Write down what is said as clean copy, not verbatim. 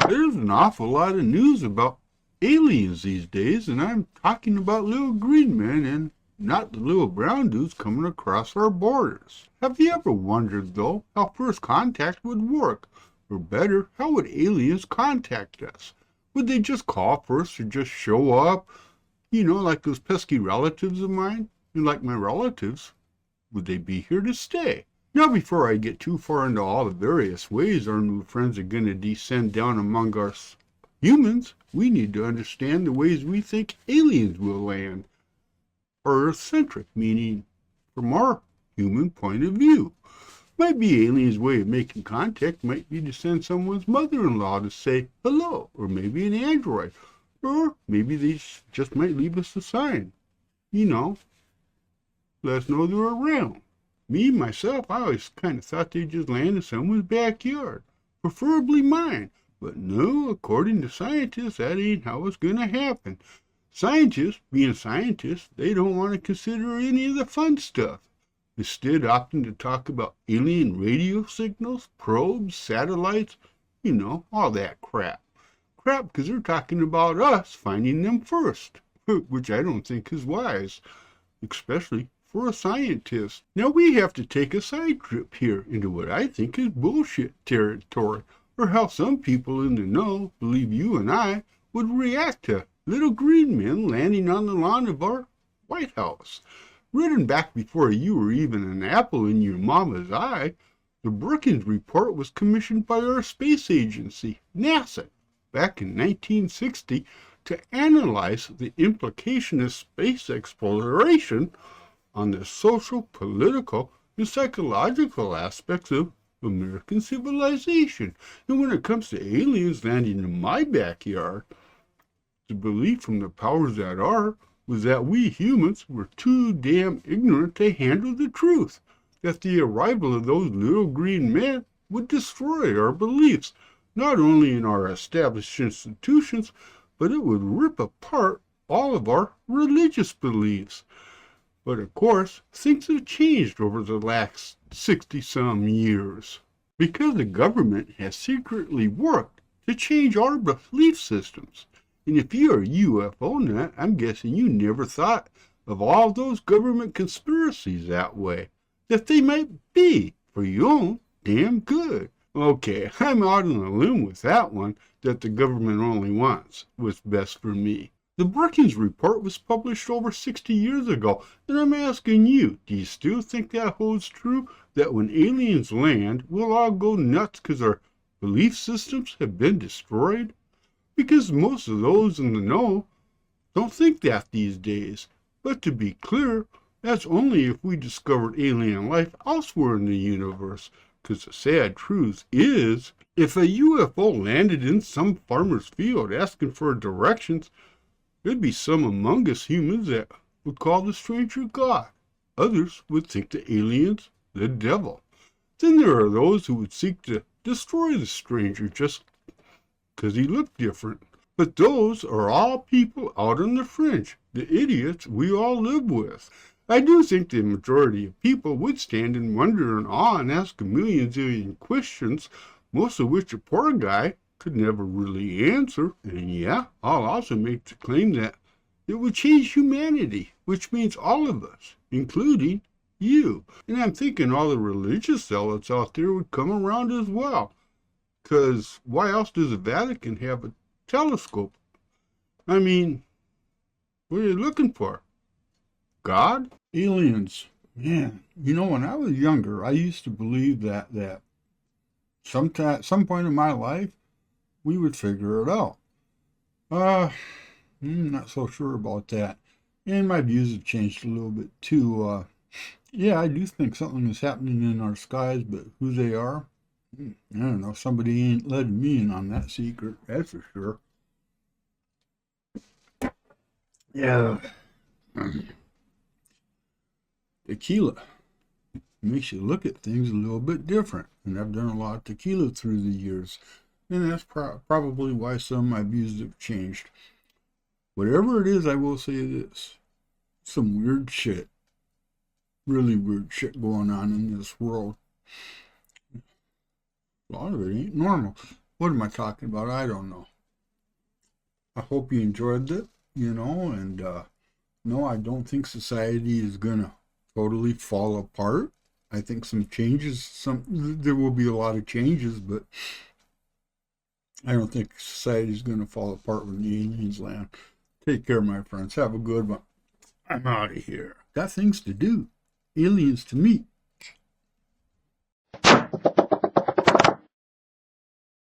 There's an awful lot of news about aliens these days, and I'm talking about little green men and not the little brown dudes coming across our borders. Have you ever wondered, though, how first contact would work? Or better, how would aliens contact us? Would they just call first or just show up? Like those pesky relatives of mine? And like my relatives, would they be here to stay? Now, before I get too far into all the various ways our new friends are going to descend down among us humans, we need to understand the ways we think aliens will land. Earth-centric, meaning from our human point of view. Might be aliens' way of making contact might be to send someone's mother-in-law to say hello, or maybe an android, or maybe they just might leave us a sign. Let us know they're around. Me, myself, I always kind of thought they'd just land in someone's backyard, preferably mine. But no, according to scientists, that ain't how it's going to happen. Scientists, being scientists, they don't want to consider any of the fun stuff. Instead, opting to talk about alien radio signals, probes, satellites, all that crap. Crap, because they're talking about us finding them first, which I don't think is wise, especially for a scientist. Now we have to take a side trip here into what I think is bullshit territory, or how some people in the know believe you and I would react to little green men landing on the lawn of our White House. Written back before you were even an apple in your mama's eye, the Brookings Report was commissioned by our space agency, NASA, back in 1960 to analyze the implication of space exploration on the social, political, and psychological aspects of American civilization. And when it comes to aliens landing in my backyard, the belief from the powers that are was that we humans were too damn ignorant to handle the truth, that the arrival of those little green men would destroy our beliefs, not only in our established institutions, but it would rip apart all of our religious beliefs. But of course, things have changed over the last 60-some years, because the government has secretly worked to change our belief systems. And if you're a UFO nut, I'm guessing you never thought of all those government conspiracies that way, that they might be for your own damn good. Okay, I'm out on a limb with that one, that the government only wants what's best for me. The Brookings Report was published over 60 years ago, and I'm asking you, do you still think that holds true, that when aliens land, we'll all go nuts because our belief systems have been destroyed? Because most of those in the know don't think that these days. But to be clear, that's only if we discovered alien life elsewhere in the universe, because the sad truth is, if a UFO landed in some farmer's field asking for directions, there'd be some among us humans that would call the stranger God. Others would think the aliens the devil. Then there are those who would seek to destroy the stranger just because he looked different. But those are all people out on the fringe, the idiots we all live with. I do think the majority of people would stand in wonder and awe and ask a million questions, most of which a poor guy could never really answer. And yeah, I'll also make the claim that it would change humanity, which means all of us, including you. And I'm thinking all the religious zealots out there would come around as well. Because why else does the Vatican have a telescope? I mean, what are you looking for? God? Aliens. Man, when I was younger, I used to believe that some point in my life, we would figure it out. I'm not so sure about that. And my views have changed a little bit too. Yeah, I do think something is happening in our skies, but who they are, I don't know. Somebody ain't letting me in on that secret, that's for sure. Yeah. Tequila makes you look at things a little bit different. And I've done a lot of tequila through the years. And that's probably why some of my views have changed. Whatever it is, I will say this. Some weird shit. Really weird shit going on in this world. A lot of it ain't normal. what am I talking about? I don't know. I hope you enjoyed it, and no, I don't think society is gonna totally fall apart. I think there will be a lot of changes, but I don't think society is gonna fall apart when the aliens land. Take care, my friends. Have a good one. I'm out of here. Got things to do. Aliens to meet.